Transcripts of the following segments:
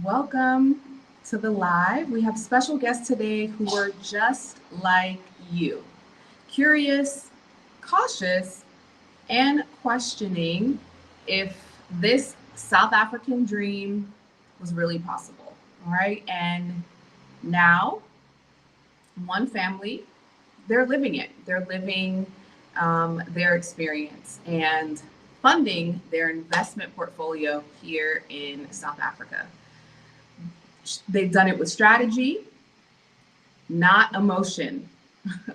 Welcome to the live. We have special guests today who are just like you, curious, cautious, and questioning if this South African dream was really possible. All right. And now, one family, they're living it. They're living their experience and funding their investment portfolio here in South Africa. They've done it with strategy, not emotion.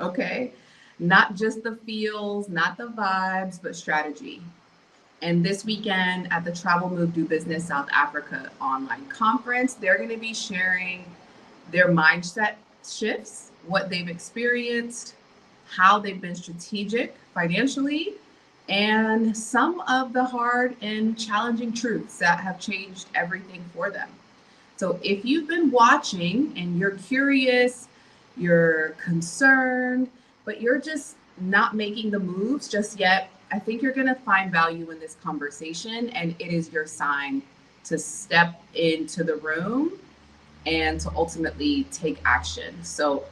Okay. Not just the feels, not the vibes, but strategy. And this weekend at the Travel Move Do Business South Africa online conference, they're going to be sharing their mindset shifts, what they've experienced, how they've been strategic financially, and some of the hard and challenging truths that have changed everything for them. So if you've been watching and you're curious, you're concerned, but you're just not making the moves just yet, I think you're going to find value in this conversation, and it is your sign to step into the room and to ultimately take action. So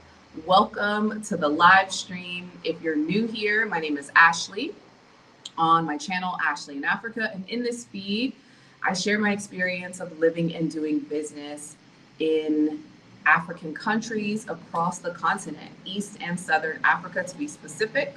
welcome to the live stream. If you're new here, my name is Ashley on my channel, Ashley in Africa. And in this feed, I share my experience of living and doing business in African countries across the continent, East and Southern Africa to be specific.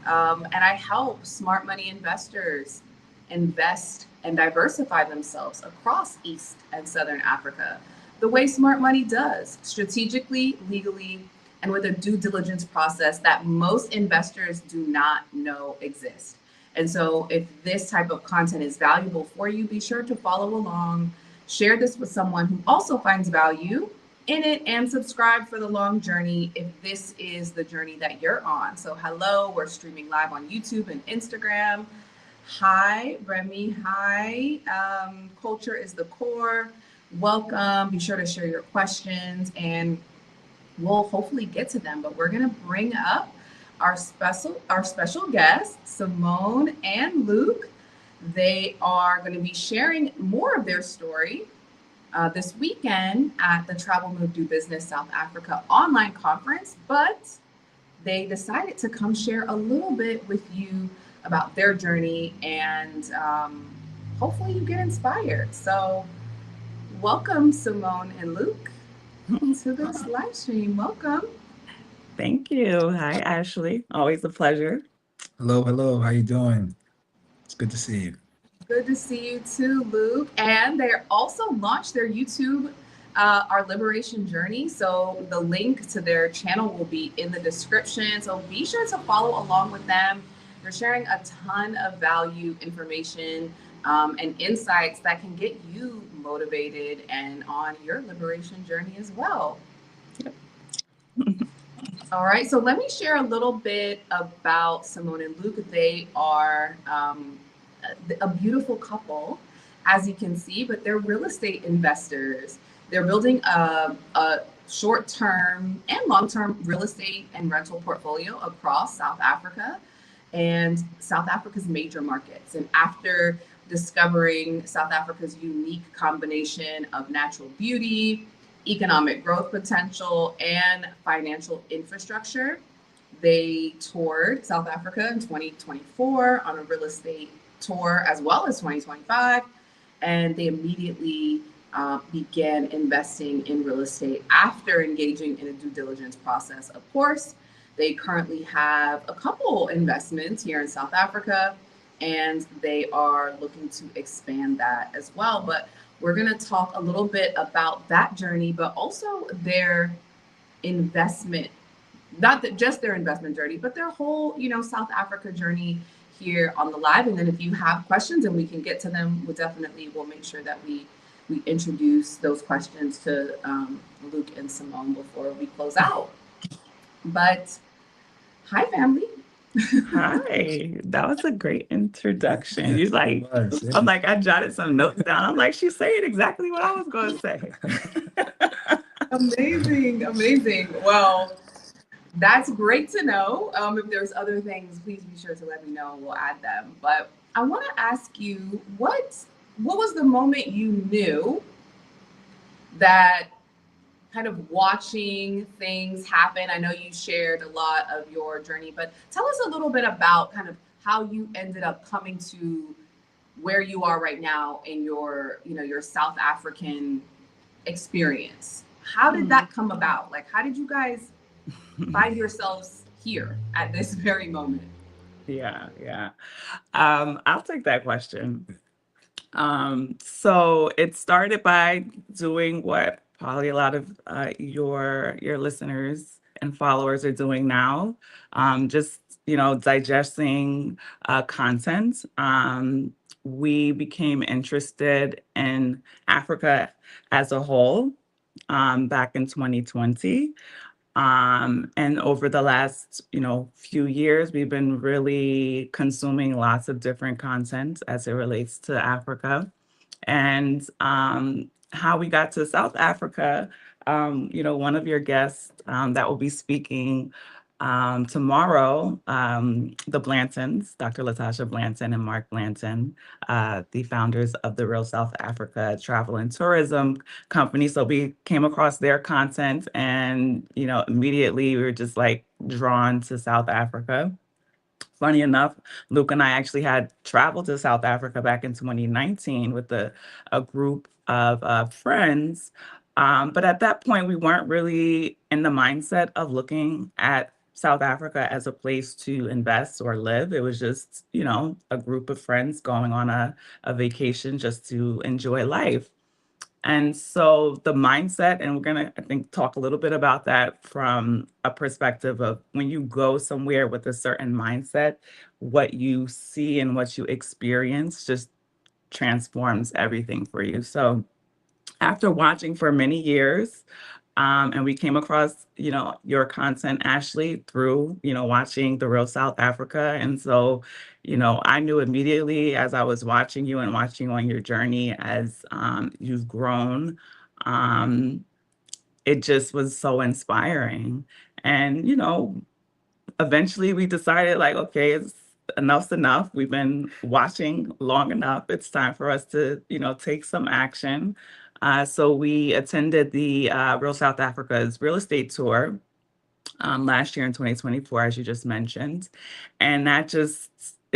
And I help smart money investors invest and diversify themselves across East and Southern Africa the way smart money does, strategically, legally, and with a due diligence process that most investors do not know exists. And so if this type of content is valuable for you, be sure to follow along, share this with someone who also finds value in it, and subscribe for the long journey if this is the journey that you're on. So hello, we're streaming live on YouTube and Instagram. Hi, Remy. Hi, Culture is the Core. Welcome. Be sure to share your questions and we'll hopefully get to them. But we're going to bring up our special guests, Simone and Luke. They are going to be sharing more of their story this weekend at the Travel Move Do Business South Africa online conference, but they decided to come share a little bit with you about their journey, and hopefully you get inspired. So welcome, Simone and Luke, to this live stream. Welcome. Thank you. Hi, Ashley. Always a pleasure. Hello, hello. How you doing? It's good to see you. Good to see you too, Luke. And they also launched their YouTube, Our Liberation Journey. So the link to their channel will be in the description. So be sure to follow along with them. They're sharing a ton of value, information, and insights that can get you motivated and on your liberation journey as well. Yep. All right, so let me share a little bit about Simone and Luke. They are a beautiful couple, as you can see, but they're real estate investors. They're building a short-term and long-term real estate and rental portfolio across South Africa and South Africa's major markets. And after discovering South Africa's unique combination of natural beauty, economic growth potential, and financial infrastructure, they toured South Africa in 2024 on a real estate tour, as well as 2025, and they immediately began investing in real estate after engaging in a due diligence process. Of course, they currently have a couple investments here in South Africa, and they are looking to expand that as well. But we're going to talk a little bit about that journey, but also their investment, not that just their investment journey, but their whole, South Africa journey here on the live. And then if you have questions and we can get to them, we'll make sure that we introduce those questions to Luke and Simone before we close out. But hi, family. Hi. That was a great introduction. You like, It was, yeah. I'm like, I jotted some notes down. I'm like, she's saying exactly what I was going to say. Amazing, amazing. Well, that's great to know. If there's other things, please be sure to let me know. We'll add them. But I want to ask you, what was the moment you knew that kind of watching things happen. I know you shared a lot of your journey, but tell us a little bit about kind of how you ended up coming to where you are right now in your, your South African experience. How did that come about? Like, how did you guys find yourselves here at this very moment? Yeah. I'll take that question. So it started by doing what probably a lot of your listeners and followers are doing now, just digesting content. We became interested in Africa as a whole back in 2020. And over the last, few years, we've been really consuming lots of different content as it relates to Africa. And how we got to South Africa, one of your guests that will be speaking tomorrow, the Blantons, Dr. Latasha Blanton and Mark Blanton, the founders of the Real South Africa Travel and Tourism Company. So we came across their content and, immediately we were just like drawn to South Africa. Funny enough, Luke and I actually had traveled to South Africa back in 2019 with a group of friends. But at that point, we weren't really in the mindset of looking at South Africa as a place to invest or live. It was just, a group of friends going on a vacation just to enjoy life. And so the mindset, and we're going to, I think, talk a little bit about that from a perspective of when you go somewhere with a certain mindset, what you see and what you experience just transforms everything for you. So after watching for many years, and we came across, your content, Ashley, through, watching The Real South Africa. And so, I knew immediately as I was watching you and watching on your journey as you've grown, um, it just was so inspiring. And, eventually we decided like, okay, enough's enough. We've been watching long enough. It's time for us to, take some action. So we attended the Real South Africa's real estate tour last year in 2024, as you just mentioned. And it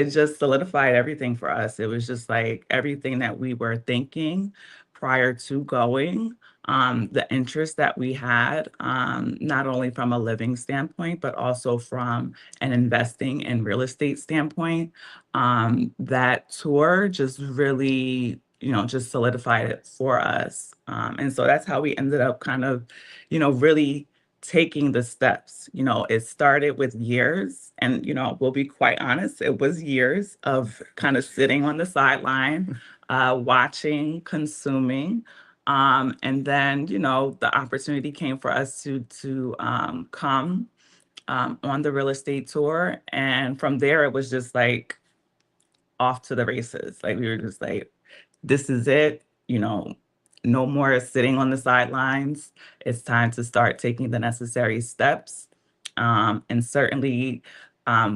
just solidified everything for us. It was just like everything that we were thinking prior to going, the interest that we had, not only from a living standpoint, but also from an investing and real estate standpoint. That tour just really, just solidified it for us. And so that's how we ended up kind of, really taking the steps. It started with years, and we'll be quite honest, it was years of kind of sitting on the sideline, watching, consuming. And then, the opportunity came for us to come on the real estate tour. And from there, it was just like off to the races. Like we were just like, this is it, no more sitting on the sidelines. It's time to start taking the necessary steps. And certainly,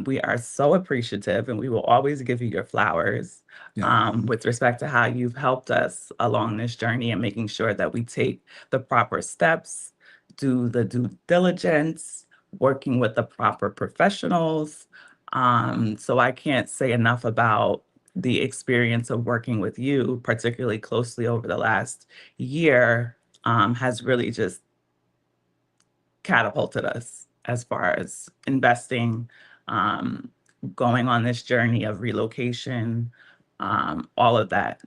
we are so appreciative and we will always give you your flowers Yeah. with respect to how you've helped us along this journey and making sure that we take the proper steps, do the due diligence, working with the proper professionals. So I can't say enough about the experience of working with you, particularly closely over the last year, has really just catapulted us as far as investing, um, going on this journey of relocation, all of that.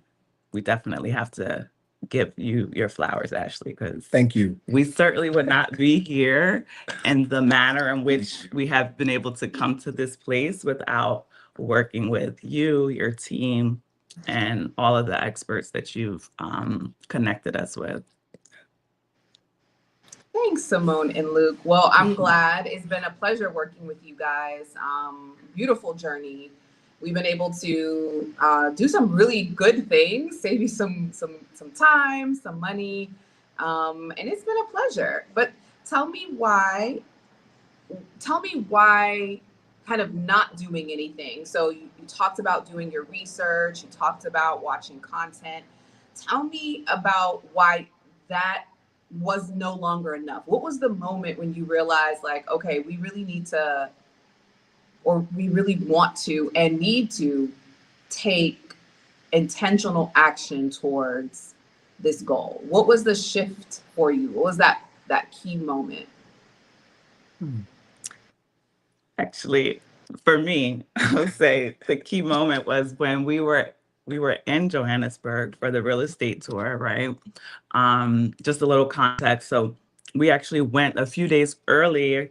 We definitely have to give you your flowers, Ashley, because Thank you. we certainly would not be here in the manner in which we have been able to come to this place without working with you, your team, and all of the experts that you've connected us with. Thanks, Simone and Luke. Well, I'm glad. It's been a pleasure working with you guys. Beautiful journey. We've been able to do some really good things, save you some time, some money, and it's been a pleasure. But tell me why kind of not doing anything. So you talked about doing your research, you talked about watching content. Tell me about why that was no longer enough? What was the moment when you realized, like, okay, we really need to, or we really want to and need to take intentional action towards this goal? What was the shift for you? What was that key moment? Actually, for me, I would say the key moment was when we were in Johannesburg for the real estate tour, right? Just a little context. So we actually went a few days early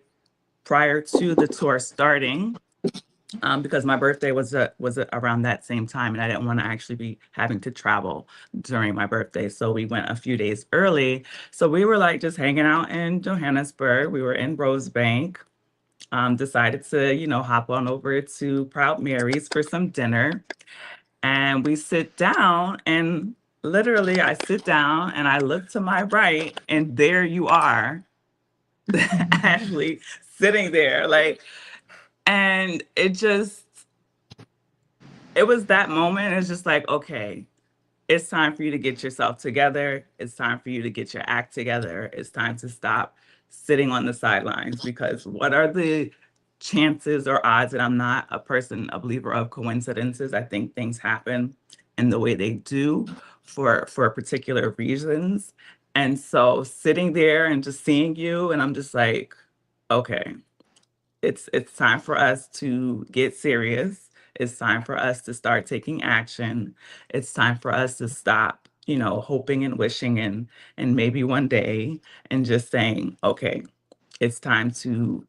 prior to the tour starting, because my birthday was around that same time, and I didn't want to actually be having to travel during my birthday. So we went a few days early. So we were like just hanging out in Johannesburg. We were in Rosebank. Decided to, hop on over to Proud Mary's for some dinner. And we sit down, and literally I sit down and I look to my right, and there you are, Ashley, sitting there. Like, and it was that moment. It's just like, okay, it's time for you to get yourself together. It's time for you to get your act together. It's time to stop sitting on the sidelines, because what are the chances or odds? And I'm not a believer of coincidences. I think things happen in the way they do for particular reasons. And so sitting there and just seeing you, and I'm just like, okay, it's time for us to get serious. It's time for us to start taking action. It's time for us to stop, hoping and wishing and maybe one day, and just saying, okay, it's time to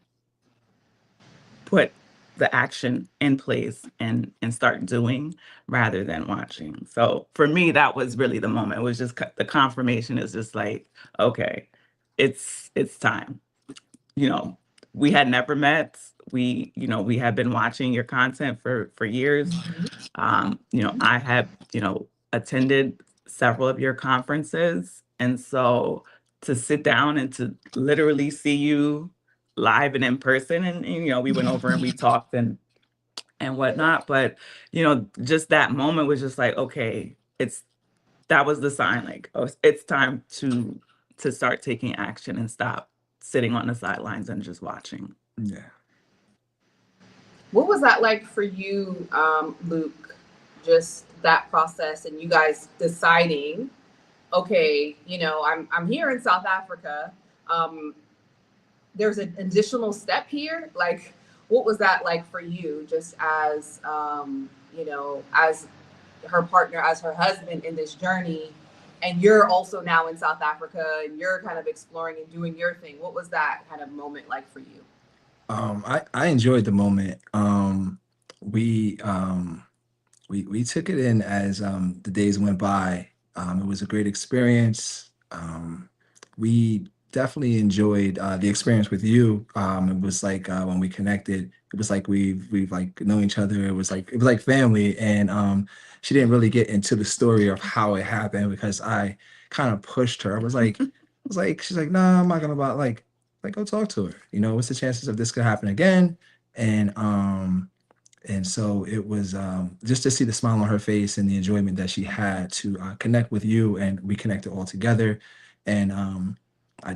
put the action in place and start doing rather than watching. So for me, that was really the moment. It was just the confirmation is just like, okay, it's time. you know, we had never met. We had been watching your content for years. I had, attended several of your conferences. And so to sit down and to literally see you live and in person, and we went over and we talked and whatnot. But, just that moment was just like, okay, that was the sign, like, oh, it's time to start taking action and stop sitting on the sidelines and just watching. Yeah. What was that like for you, Luke? Just that process and you guys deciding, okay, I'm here in South Africa. There's an additional step here. Like, what was that like for you, just as as her partner, as her husband in this journey, and you're also now in South Africa and you're kind of exploring and doing your thing. What was that kind of moment like for you? I enjoyed the moment. We we took it in as the days went by. It was a great experience. We definitely enjoyed the experience with you. It was like when we connected, it was like we've like known each other. It was like family, and she didn't really get into the story of how it happened because I kind of pushed her. She's like, nah, I'm not gonna about like go talk to her. What's the chances of this could happen again? And and so it was just to see the smile on her face and the enjoyment that she had to connect with you, and we connected all together. And I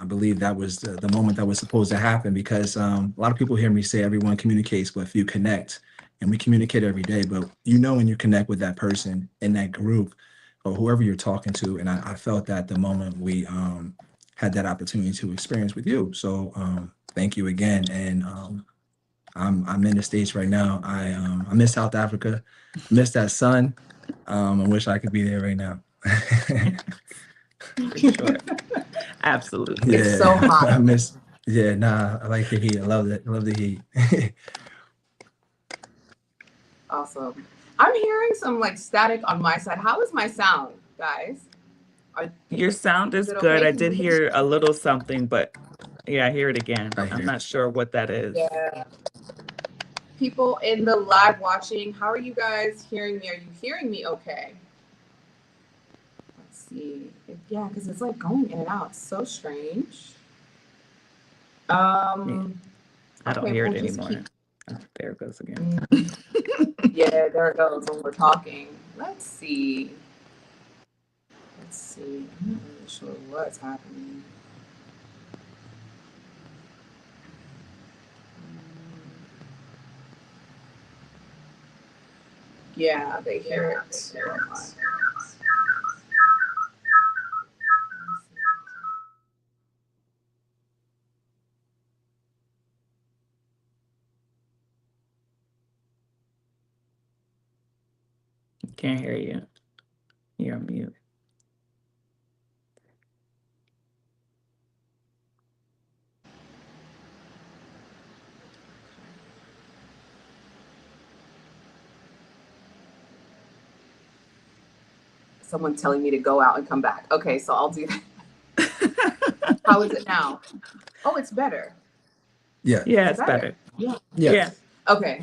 believe that was the moment that was supposed to happen, because a lot of people hear me say everyone communicates, but few connect. And we communicate every day, but when you connect with that person in that group or whoever you're talking to. And I felt that the moment we had that opportunity to experience with you. So thank you again. And I'm in the States right now. I miss South Africa, miss that sun. I wish I could be there right now. For sure. Absolutely. It's so hot. I miss. Yeah, nah, I like the heat. I love it. I love the heat. Awesome. I'm hearing some like static on my side. How is my sound, guys? Your sound is it good. okay? I Can did you- hear a little something, but yeah, I hear it again. I I'm hear. not sure what that is. Yeah. People in the live watching, how are you guys hearing me? Are you hearing me okay? Let's see. Yeah, because it's like going in and out. It's so strange. I don't Okay, hear we'll it just anymore. keep. There it goes again. Yeah, there it goes when we're talking. Let's see. I'm not really sure what's happening. Yeah, they hear it. Can't hear you. You're on mute. Someone telling me to go out and come back. Okay, so I'll do that. How is it now? Oh, it's better. Yeah. Yeah, It's it's better. Yeah. Yeah. Yes. Okay.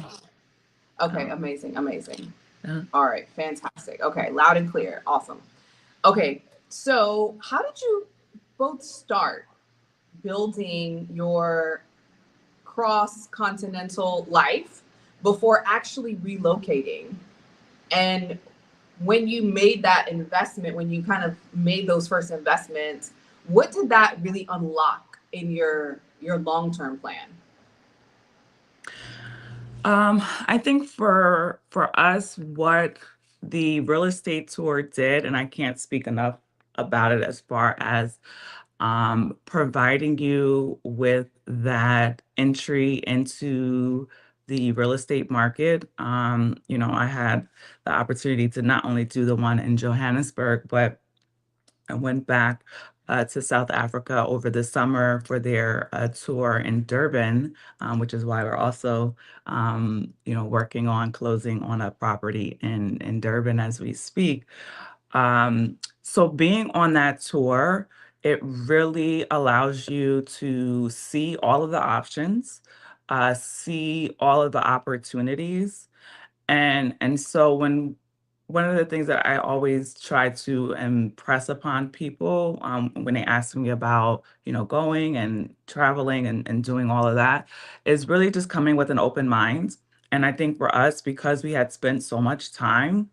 Okay. Um, Amazing. Amazing. uh, All right. Fantastic. Okay. Loud and clear. Awesome. Okay. So, how did you both start building your cross continental life before actually relocating? And when you made that investment, when you kind of made those first investments, what did that really unlock in your long-term plan? I think for us, what the real estate tour did, and I can't speak enough about it as far as providing you with that entry into the real estate market. I had the opportunity to not only do the one in Johannesburg, but I went back to South Africa over the summer for their tour in Durban, which is why we're also, working on closing on a property in Durban as we speak. So being on that tour, it really allows you to see all of the options, see all of the opportunities, and so one of the things that I always try to impress upon people, when they ask me about, going and traveling and doing all of that, is really just coming with an open mind. And I think for us, because we had spent so much time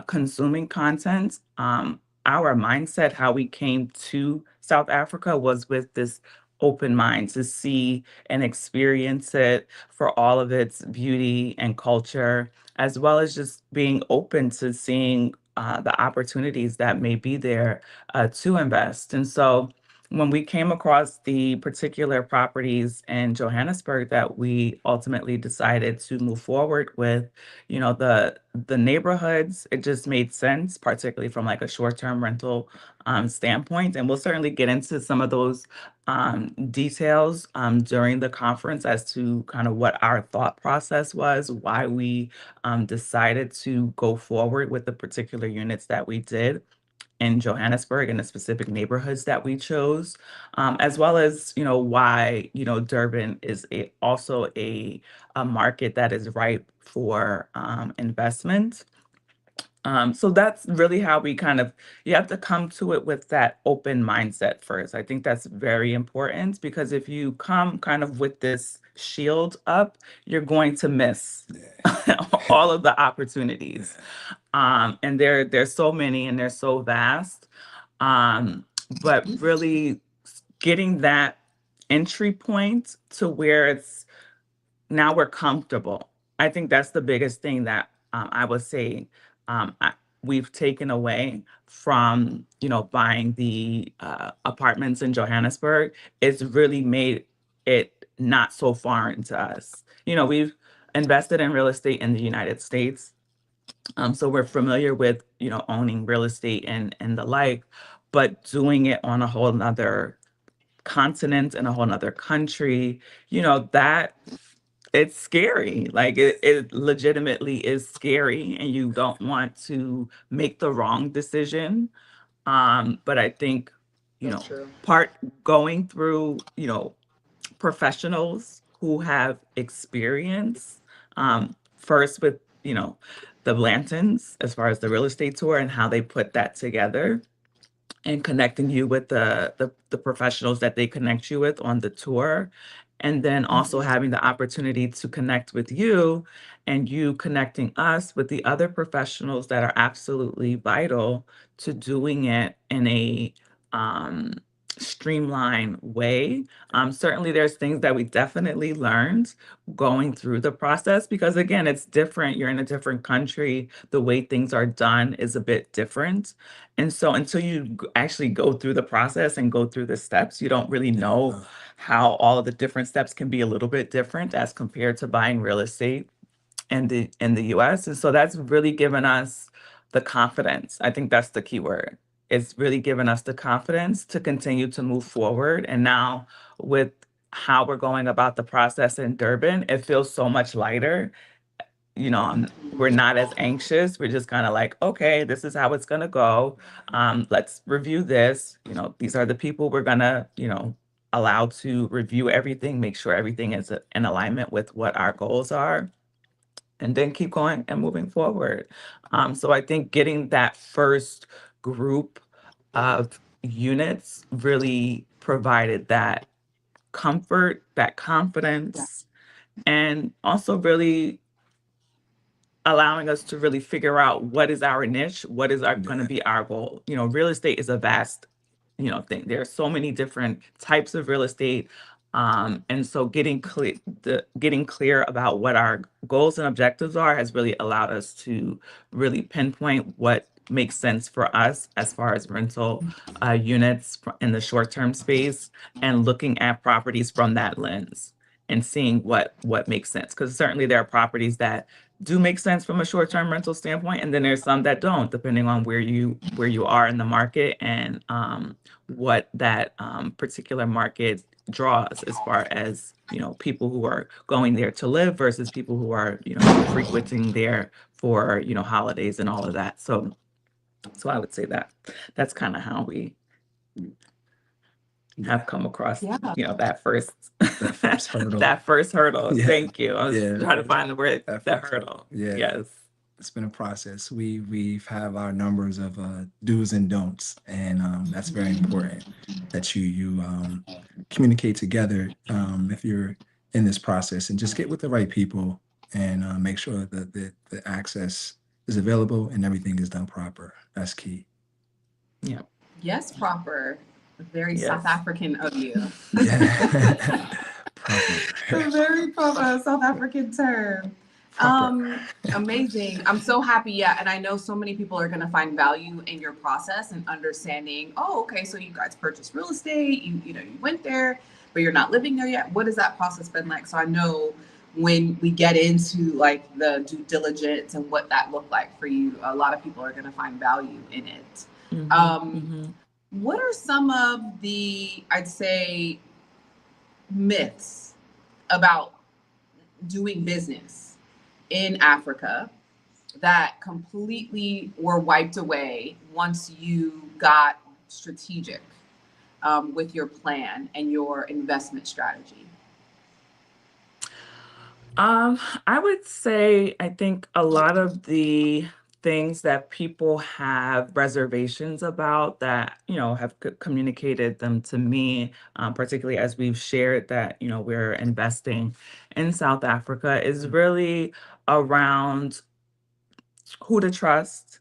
consuming content, our mindset, how we came to South Africa was with this open mind to see and experience it for all of its beauty and culture, as well as just being open to seeing the opportunities that may be there to invest. And so when we came across the particular properties in Johannesburg that we ultimately decided to move forward with, the neighborhoods, it just made sense, particularly from like a short-term rental standpoint. And we'll certainly get into some of those details during the conference as to kind of what our thought process was, why we decided to go forward with the particular units that we did in Johannesburg and the specific neighborhoods that we chose, as well as why Durban is also a market that is ripe for investment. So that's really how we kind of, you have to come to it with that open mindset first. I think that's very important because if you come kind of with this shield up, you're going to miss all of the opportunities. And there's so many and they're so vast. But really getting that entry point to where it's now we're comfortable. I think that's the biggest thing that I would say we've taken away from buying the apartments in Johannesburg. It's really made it not so foreign to us. We've invested in real estate in the United States, so we're familiar with owning real estate and the like, but doing it on a whole nother continent and a whole nother country, that it's scary. Like it legitimately is scary, and you don't want to make the wrong decision. But I think, That's true. part going through, professionals who have experience, first with, the Blantons as far as the real estate tour and how they put that together and connecting you with the professionals that they connect you with on the tour and then also having the opportunity to connect with you and you connecting us with the other professionals that are absolutely vital to doing it in a um, streamlined way. Certainly, there's things that we definitely learned going through the process because, again, it's different. You're in a different country. The way things are done is a bit different. And so, until you actually go through the process and go through the steps, you don't really know how all of the different steps can be a little bit different as compared to buying real estate in the US. And so that's really given us the confidence. I think that's the key word. It's really given us the confidence to continue to move forward. And now with how we're going about the process in Durban, it feels so much lighter. We're not as anxious. We're just kind of like, okay, this is how it's going to go. Let's review this. These are the people we're going to, allow to review everything, make sure everything is in alignment with what our goals are, and then keep going and moving forward. So I think getting that first group of units really provided that comfort, that confidence, and also really allowing us to really figure out what is our niche, what is going to be our goal. Real estate is a vast, thing. There are so many different types of real estate. And so getting clear about what our goals and objectives are has really allowed us to really pinpoint what makes sense for us as far as rental units in the short-term space, and looking at properties from that lens and seeing what makes sense. Because certainly there are properties that do make sense from a short-term rental standpoint, and then there's some that don't, depending on where you are in the market and what that particular market draws as far as people who are going there to live versus people who are frequenting there for holidays and all of that. So I would say that that's kind of how we have come across that first hurdle. that first hurdle. Yeah. Thank you. I was Yeah. trying to find the word, That the first hurdle. Yeah. Yes. It's been a process. We've have our numbers of do's and don'ts, and that's very important that you communicate together if you're in this process, and just get with the right people and make sure that the access is available and everything is done proper. That's key. Yeah. Yes, proper. Very Yes. South African of you. Yeah. Proper. A very proper South African term. Proper. Amazing. I'm so happy. Yeah. And I know so many people are going to find value in your process and understanding, oh, okay, so you guys purchased real estate, you went there, but you're not living there yet. What has that process been like? So I know when we get into like the due diligence and what that looked like for you, a lot of people are going to find value in it. What are some of the, I'd say, myths about doing business in Africa that completely were wiped away once you got strategic with your plan and your investment strategy? I would say I think a lot of the things that people have reservations about that, have communicated them to me, particularly as we've shared that, we're investing in South Africa, is really around who to trust.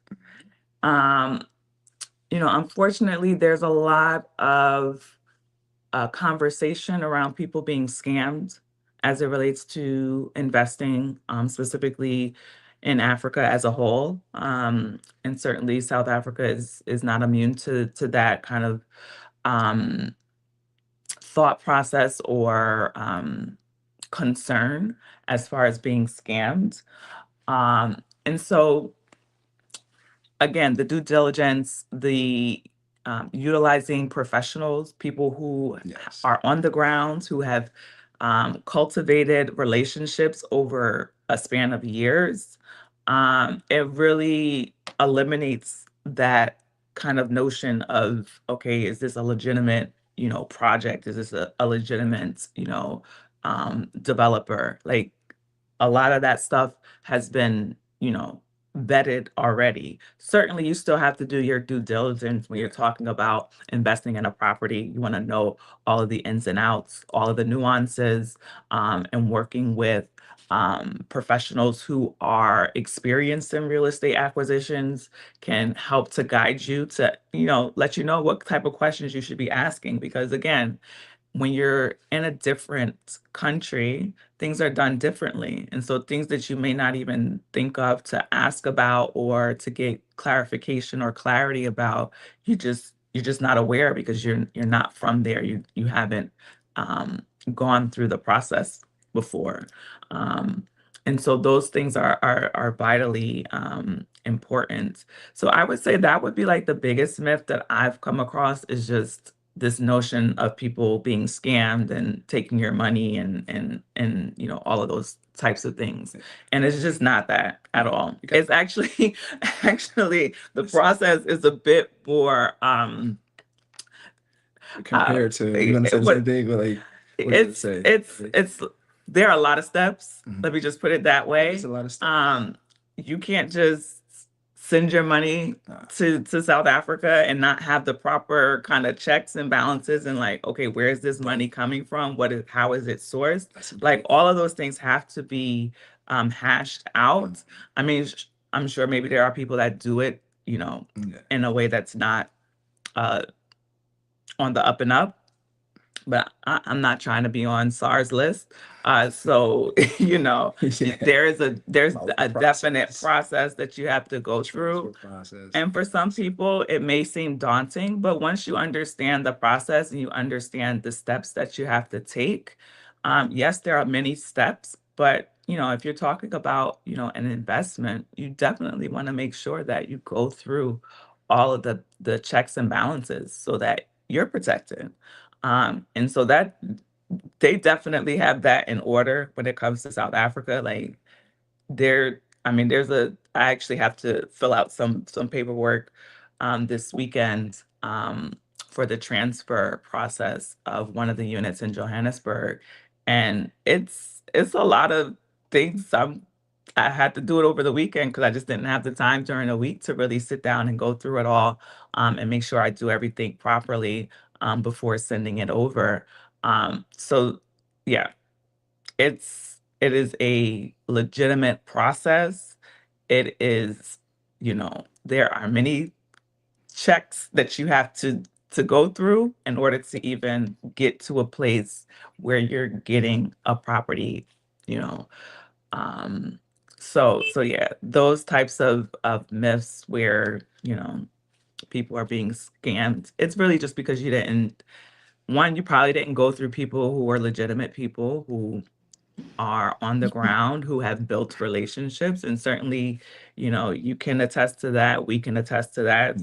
Unfortunately, there's a lot of conversation around people being scammed as it relates to investing, specifically in Africa as a whole. And certainly South Africa is not immune to that kind of thought process or concern as far as being scammed. And so again, the due diligence, the utilizing professionals, people who Yes. are on the ground, who have cultivated relationships over a span of years, it really eliminates that kind of notion of, okay, is this a legitimate, project? Is this a legitimate, developer? Like a lot of that stuff has been, vetted already. Certainly, you still have to do your due diligence when you're talking about investing in a property. You want to know all of the ins and outs, all of the nuances, and working with professionals who are experienced in real estate acquisitions can help to guide you to, let you know what type of questions you should be asking. Because again, when you're in a different country, things are done differently. And so things that you may not even think of to ask about or to get clarification or clarity about, you're just not aware because you're not from there. You haven't gone through the process before. Um, and so those things are vitally important. So I would say that would be like the biggest myth that I've come across, is just this notion of people being scammed and taking your money and all of those types of things. And it's just not that at all. It's actually actually the process is a bit more compared to, you're gonna say the same thing, but like, what does it say? It's there are a lot of steps. Let me just put it that way. It's a lot of steps. You can't just send your money to South Africa and not have the proper kind of checks and balances and like, okay, where is this money coming from? How is it sourced? Like all of those things have to be hashed out. I mean, I'm sure maybe there are people that do it, in a way that's not on the up and up, but I'm not trying to be on SARS list. So, there's a definite process that you have to go through. And for some people, it may seem daunting, but once you understand the process and you understand the steps that you have to take, yes, there are many steps, but if you're talking about, an investment, you definitely want to make sure that you go through all of the checks and balances so that you're protected. And so that they definitely have that in order when it comes to South Africa. Like I actually have to fill out some paperwork this weekend for the transfer process of one of the units in Johannesburg. And it's a lot of things. I had to do it over the weekend because I just didn't have the time during the week to really sit down and go through it all and make sure I do everything properly before sending it over. So yeah, it is a legitimate process. It is, there are many checks that you have to go through in order to even get to a place where you're getting a property, you know. So yeah, those types of myths where, people are being scammed, it's really just because you probably didn't go through people who are legitimate people who are on the ground, who have built relationships. And certainly, you can attest to that. We can attest to that.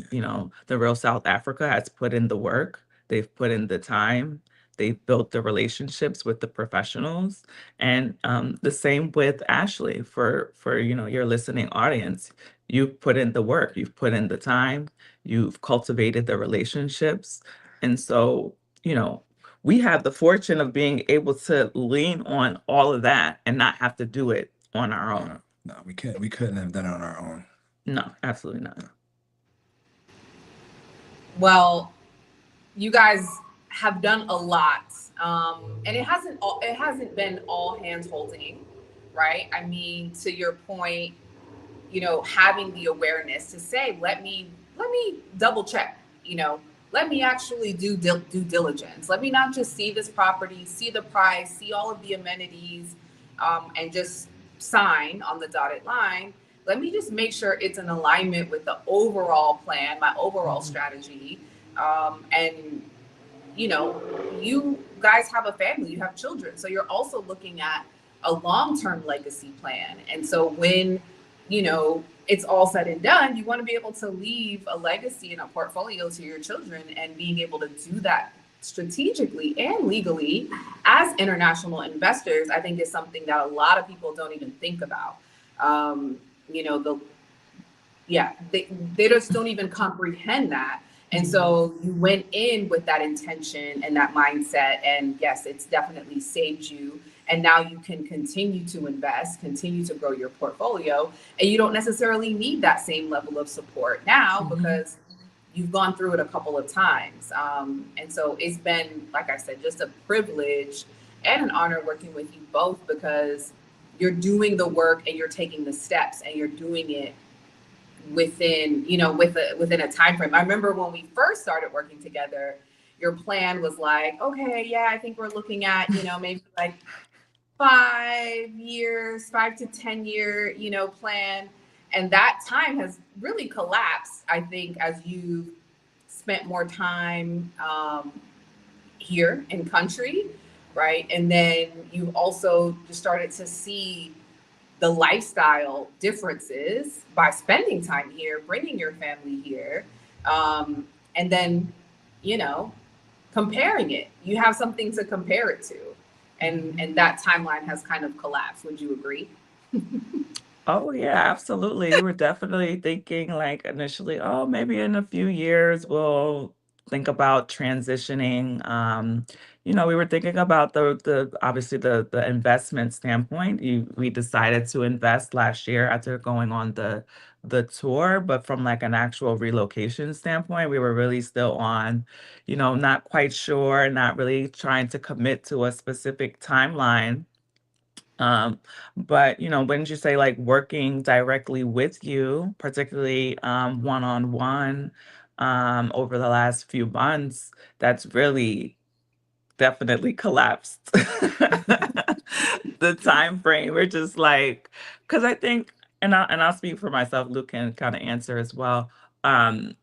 The Real South Africa has put in the work. They've put in the time. They've built the relationships with the professionals. And the same with Ashley for your listening audience. You've put in the work. You've put in the time. You've cultivated the relationships. And so, we have the fortune of being able to lean on all of that and not have to do it on our own. No, we couldn't have done it on our own. No, absolutely not. Well, you guys have done a lot, and it hasn't been all hands holding, right? I mean, to your point, having the awareness to say, let me double check, let me actually do due diligence. Let me not just see this property, see the price, see all of the amenities, and just sign on the dotted line. Let me just make sure it's in alignment with the overall plan, my overall strategy. And, you guys have a family, you have children. So you're also looking at a long-term legacy plan. And so when, it's all said and done, you want to be able to leave a legacy and a portfolio to your children, and being able to do that strategically and legally as international investors, I think is something that a lot of people don't even think about. They just don't even comprehend that. And so you went in with that intention and that mindset, and yes, it's definitely saved you And now you can continue to invest, continue to grow your portfolio, and you don't necessarily need that same level of support now because you've gone through it a couple of times. And so it's been, like I said, just a privilege and an honor working with you both, because you're doing the work and you're taking the steps and you're doing it within, within a time frame. I remember when we first started working together, your plan was like, okay, yeah, I think we're looking at, maybe like 5 to 10 year, plan. And that time has really collapsed, I think, as you spent more time here in country, right? And then you also just started to see the lifestyle differences by spending time here, bringing your family here, and then, comparing it. You have something to compare it to, and that timeline has kind of collapsed. Would you agree? Oh yeah, absolutely. We were definitely thinking like initially, oh, maybe in a few years we'll think about transitioning. We were thinking about the obviously the investment standpoint. We decided to invest last year after going on the tour, but from like an actual relocation standpoint, we were really still on, not quite sure, not really trying to commit to a specific timeline. Um, but wouldn't you say like working directly with you, particularly one-on-one, over the last few months, that's really definitely collapsed the time frame. We're just like, because I think, and I'll speak for myself, Luke can kind of answer as well. Um,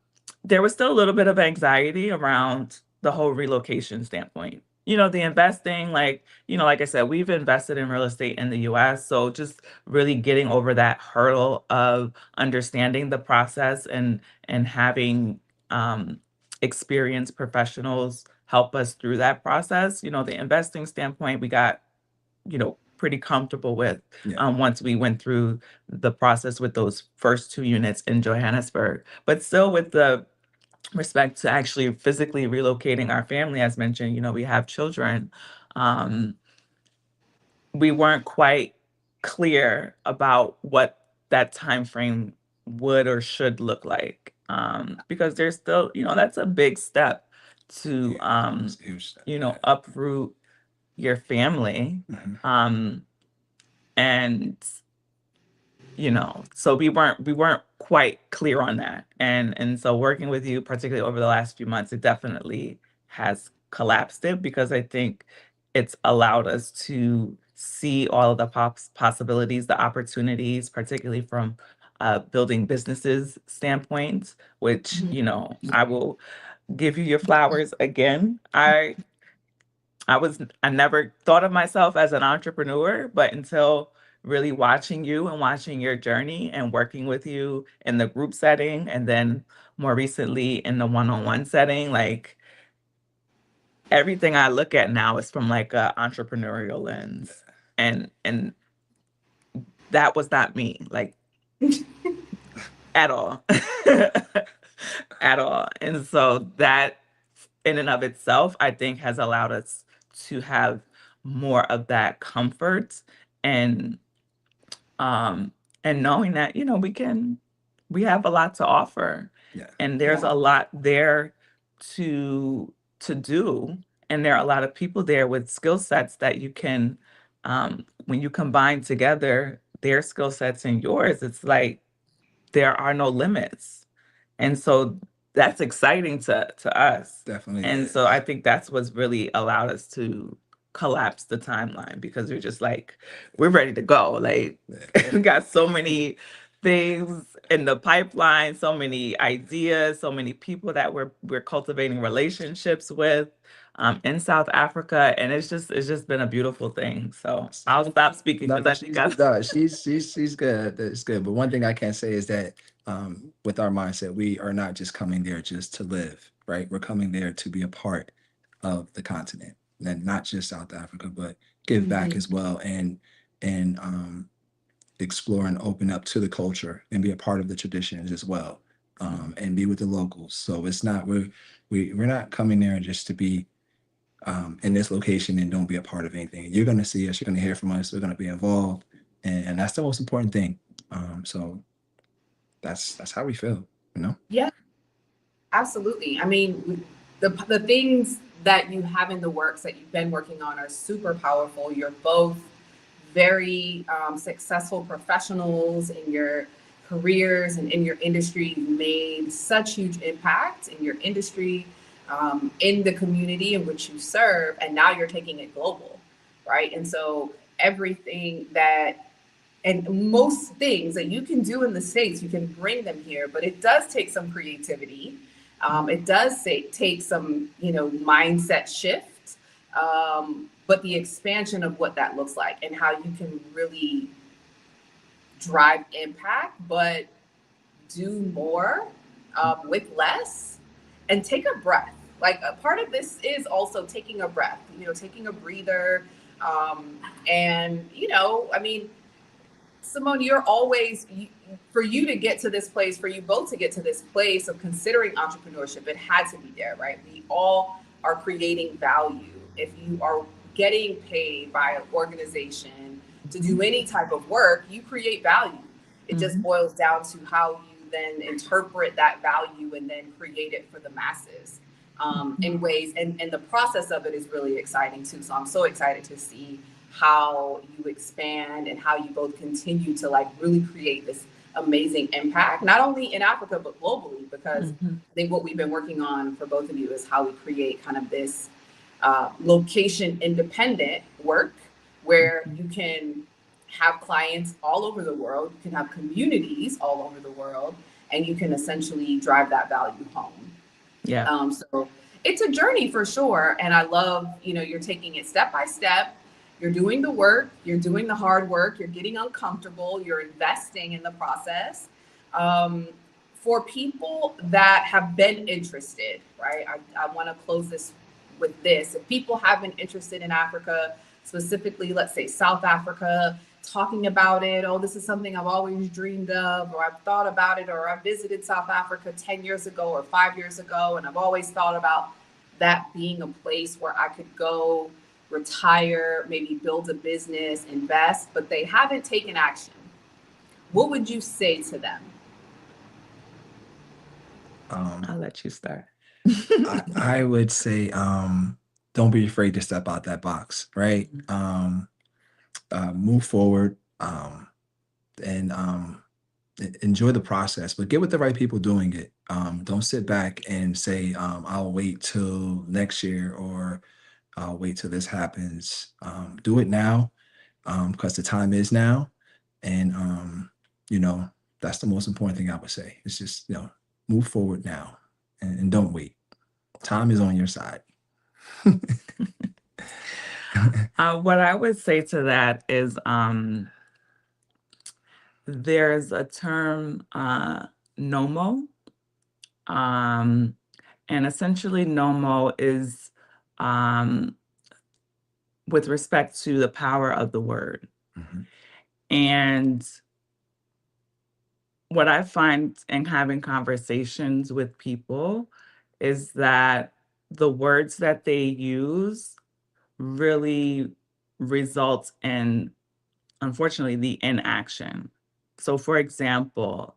there was still a little bit of anxiety around the whole relocation standpoint. The investing, like I said, we've invested in real estate in the US. So just really getting over that hurdle of understanding the process and having experienced professionals help us through that process. The investing standpoint, we got, pretty comfortable with Yeah. once we went through the process with those first 2 units in Johannesburg. But still with the respect to actually physically relocating our family, as mentioned, we have children. Um, we weren't quite clear about what that time frame would or should look like, because there's still, that's a big step to, It's a huge step. uproot your family. Mhm. And so we weren't quite clear on that. And so working with you, particularly over the last few months, it definitely has collapsed it, because I think it's allowed us to see all of the possibilities, the opportunities, particularly from building businesses standpoint, which, I will give you your flowers again. I never thought of myself as an entrepreneur, but until really watching you and watching your journey and working with you in the group setting, and then more recently in the one-on-one setting, like everything I look at now is from like a entrepreneurial lens. And that was not me, like at all. At all. And so that in and of itself, I think has allowed us to have more of that comfort, and um and knowing that, we have a lot to offer, Yeah. and there's a lot there to do, and there are a lot of people there with skill sets that you can, when you combine together their skill sets and yours, it's like there are no limits. And so that's exciting to us. Definitely And is. so I think that's what's really allowed us to collapse the timeline, because we're just like, we're ready to go. Like, we got so many things in the pipeline, so many ideas, so many people that we're cultivating relationships with in South Africa, and it's just been a beautiful thing. So I'll stop speaking, No, because I think I've she's good. That's good. But one thing I can say is that with our mindset, we are not just coming there just to live, right? We're coming there to be a part of the continent, and not just South Africa, but give back as well, and explore and open up to the culture and be a part of the traditions as well, and be with the locals. So it's not we're not coming there just to be in this location and don't be a part of anything. You're going to see us, you're going to hear from us, we're going to be involved. And that's the most important thing. So that's how we feel, you know? Yeah, absolutely. I mean, the things that you have in the works that you've been working on are super powerful. You're both very successful professionals in your careers and in your industry. You've made such huge impact in your industry, in the community in which you serve, and now you're taking it global, right? And so everything that and most things that you can do in the States, you can bring them here, but it does take some creativity. It does take some, mindset shift. But the expansion of what that looks like and how you can really drive impact, but do more with less and take a breath. Like a part of this is also taking a breath, taking a breather. And, I mean, Simone, you're always, for you to get to this place, for you both to get to this place of considering entrepreneurship, it had to be there, right? We all are creating value. If you are getting paid by an organization to do any type of work, you create value. It just boils down to how you then interpret that value and then create it for the masses in ways. And the process of it is really exciting too. So I'm so excited to see how you expand and how you both continue to like really create this amazing impact, not only in Africa, but globally, because I think what we've been working on for both of you is how we create kind of this location independent work where you can have clients all over the world, you can have communities all over the world, and you can essentially drive that value home. Yeah. So it's a journey for sure. And I love, you're taking it step by step. You're doing the work, you're doing the hard work, you're getting uncomfortable, you're investing in the process. For people that have been interested, right? I want to close this with this. If people have been interested in Africa, specifically, let's say South Africa, talking about it, oh, this is something I've always dreamed of, or I've thought about it, or I visited South Africa 10 years ago or 5 years ago, and I've always thought about that being a place where I could go retire, maybe build a business, invest, but they haven't taken action. What would you say to them? I'll let you start. I would say, don't be afraid to step out that box, right? Move forward, and enjoy the process, but get with the right people doing it. Don't sit back and say, I'll wait till next year, or I'll wait till this happens. Do it now, because the time is now. And, that's the most important thing I would say. It's just, move forward now, and don't wait. Time is on your side. What I would say to that is there's a term, NOMO. And essentially, NOMO is with respect to the power of the word. And what I find in having conversations with people is that the words that they use really results in, unfortunately, the inaction. So, for example,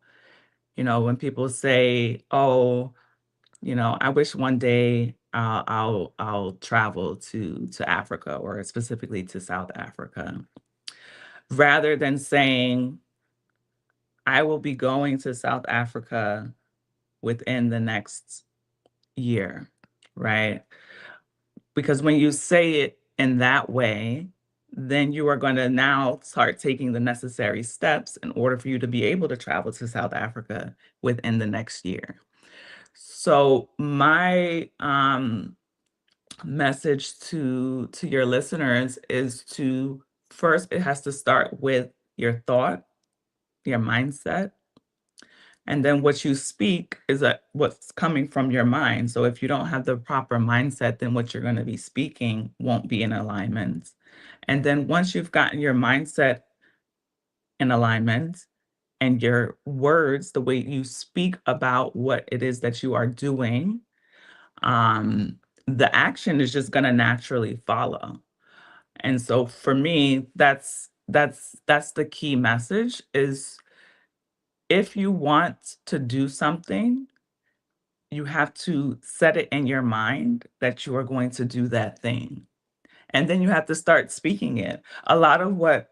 when people say, "Oh, I wish one day I'll travel to Africa, or specifically to South Africa," rather than saying, "I will be going to South Africa within the next year," right? Because when you say it in that way, then you are going to now start taking the necessary steps in order for you to be able to travel to South Africa within the next year. So my message to your listeners is to first, it has to start with your thought, your mindset. And then what you speak is what's coming from your mind. So if you don't have the proper mindset, then what you're going to be speaking won't be in alignment. And then once you've gotten your mindset in alignment and your words, the way you speak about what it is that you are doing, the action is just going to naturally follow. And so for me, that's the key message is if you want to do something, you have to set it in your mind that you are going to do that thing. And then you have to start speaking it. A lot of what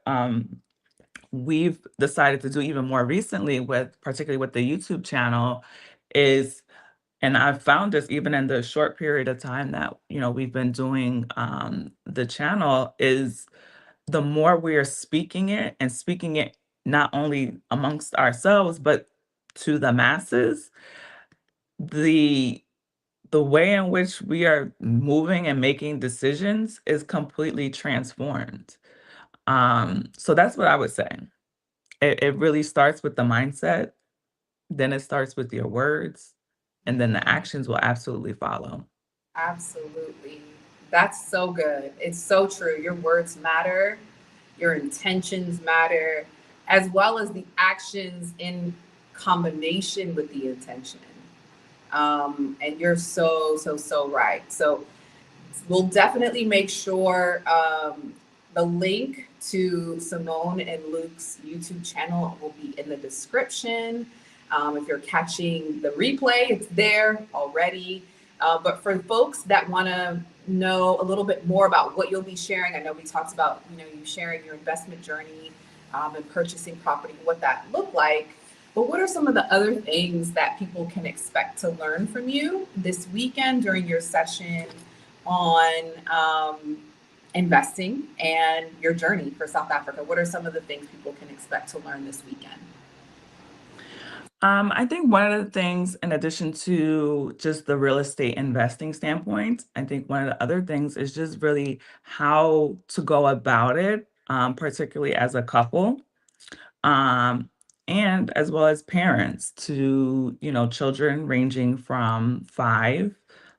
we've decided to do even more recently with particularly with the YouTube channel is, and I've found this even in the short period of time that, we've been doing the channel, is the more we are speaking it and speaking it not only amongst ourselves, but to the masses, the the way in which we are moving and making decisions is completely transformed. So that's what I would say. It really starts with the mindset, then it starts with your words, and then the actions will absolutely follow. Absolutely. That's so good. It's so true. Your words matter, your intentions matter, as well as the actions in combination with the intention. And you're so right. So we'll definitely make sure the link to Simone and Luke's YouTube channel will be in the description. If you're catching the replay, it's there already. But for folks that want to know a little bit more about what you'll be sharing, I know we talked about you sharing your investment journey and purchasing property, what that looked like. But what are some of the other things that people can expect to learn from you this weekend during your session on investing and your journey for South Africa? What are some of the things people can expect to learn this weekend? I think one of the things, in addition to just the real estate investing standpoint, I think one of the other things is just really how to go about it, particularly as a couple, um, and as well as parents to, children ranging from 5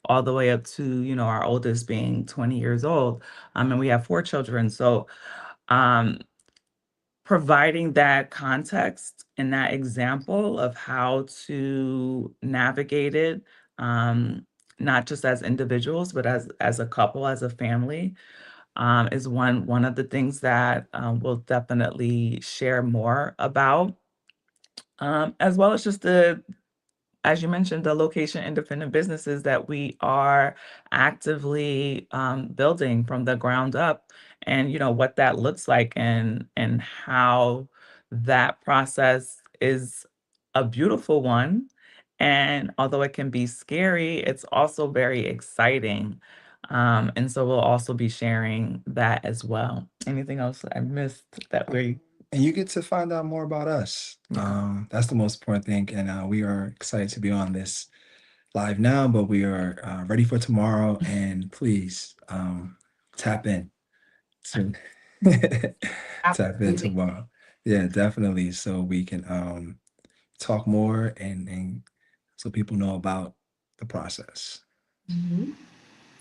all the way up to, our oldest being 20 years old. And we have 4 children. So, um, providing that context and that example of how to navigate it, not just as individuals, but as a couple, as a family, is one of the things that we'll definitely share more about, as well as just as you mentioned, the location independent businesses that we are actively building from the ground up, and what that looks like, and how that process is a beautiful one. And although it can be scary, it's also very exciting. And so we'll also be sharing that as well. Anything else I missed that we? And you get to find out more about us. Yeah. That's the most important thing. And we are excited to be on this live now, but we are ready for tomorrow. And please tap in to tap in Absolutely. tomorrow. Yeah, definitely. So we can talk more and so people know about the process. Mhm.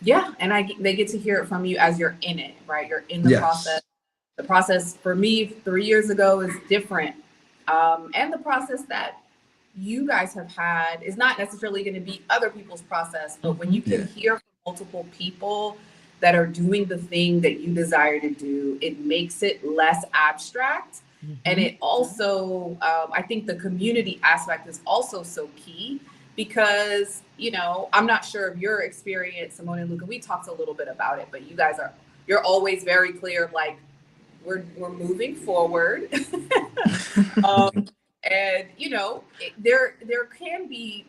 Yeah, and they get to hear it from you as you're in it, right? You're in the process. Yes. The process for me 3 years ago is different. And the process that you guys have had is not necessarily going to be other people's process, but when you can Yeah. hear from multiple people that are doing the thing that you desire to do, it makes it less abstract. And Mhm. it also, I think the community aspect is also so key because, I'm not sure of your experience, Simone and Luca, we talked a little bit about it, but you're always very clear, like, we're moving forward. um, and there can be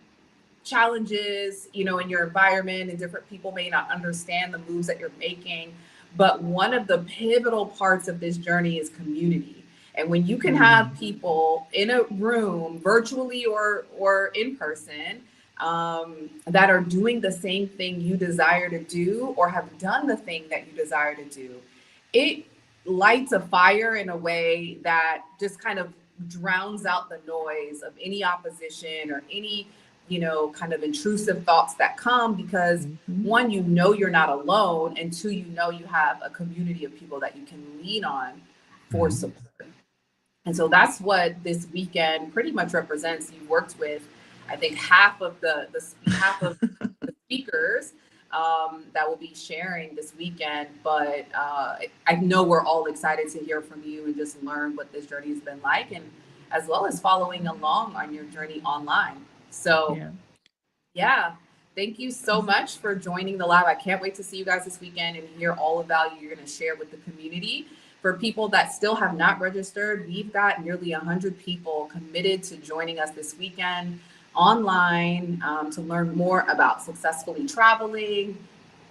challenges in your environment, and different people may not understand the moves that you're making, but one of the pivotal parts of this journey is community. And when you can have people in a room virtually or in person, that are doing the same thing you desire to do or have done the thing that you desire to do, it lights a fire in a way that just kind of drowns out the noise of any opposition or any kind of intrusive thoughts that come, because Mhm. one, you're not alone, and two, you have a community of people that you can lean on for Mhm. support. And so that's what this weekend pretty much represents. You worked with, I think, half of the speakers, that will be sharing this weekend. But I know we're all excited to hear from you and just learn what this journey has been like, and as well as following along on your journey online. So yeah, thank you so much for joining the live. I can't wait to see you guys this weekend and hear all the value you're going to share with the community. For people that still have not registered, we've got nearly 100 people committed to joining us this weekend online to learn more about successfully traveling,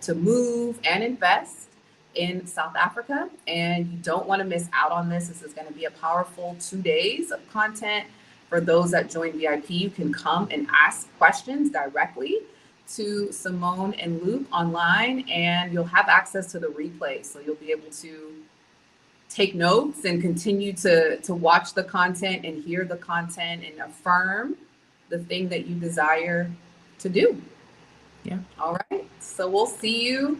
to move and invest in South Africa. And you don't want to miss out on this. This is going to be a powerful 2 days of content. For those that join VIP, you can come and ask questions directly to Simone and Luke online, and you'll have access to the replay. So you'll be able to take notes and continue to watch the content and hear the content and affirm the thing that you desire to do. Yeah. All right. So we'll see you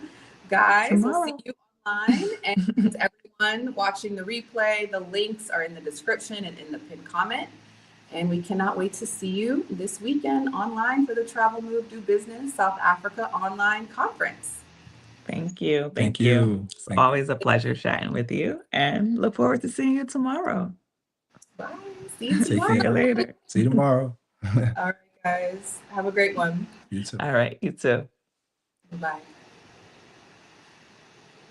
guys. Tomorrow. We'll see you online, and everyone watching the replay, the links are in the description and in the pinned comment. And we cannot wait to see you this weekend online for the Travel, Move, Do Business South Africa online conference. Thank you. Thank you. It's always a pleasure chatting with you, and look forward to seeing you tomorrow. Bye. See you Take tomorrow. See you later. See you tomorrow. All right, guys. Have a great one. You too. All right. You too. Bye.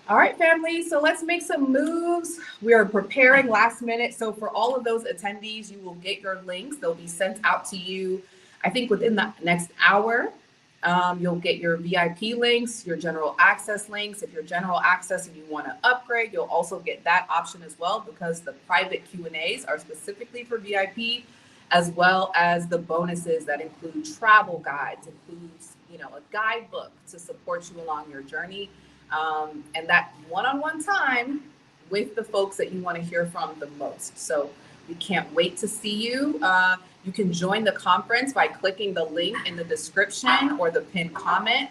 All right, family. So let's make some moves. We are preparing last minute. So for all of those attendees, you will get your links. They'll be sent out to you, I think, within the next hour. You'll get your VIP links, your general access links. If you're general access and you want to upgrade, you'll also get that option as well, because the private Q&As are specifically for VIP, as well as the bonuses that include travel guides, includes, a guidebook to support you along your journey. And that one-on-one time with the folks that you want to hear from the most. So we can't wait to see you. You can join the conference by clicking the link in the description or the pinned comment,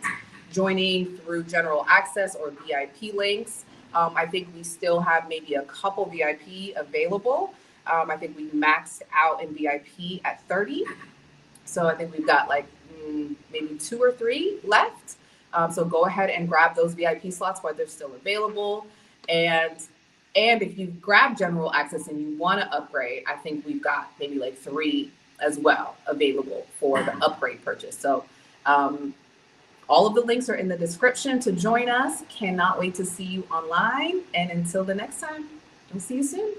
joining through general access or VIP links. I think we still have maybe a couple VIP available. I think we maxed out in VIP at 30. So I think we've got like maybe 2 or 3 left. So go ahead and grab those VIP slots while they're still available. And if you grab general access and you want to upgrade, I think we've got maybe like 3 as well available for the upgrade purchase. So all of the links are in the description to join us. Cannot wait to see you online. And until the next time, we'll see you soon.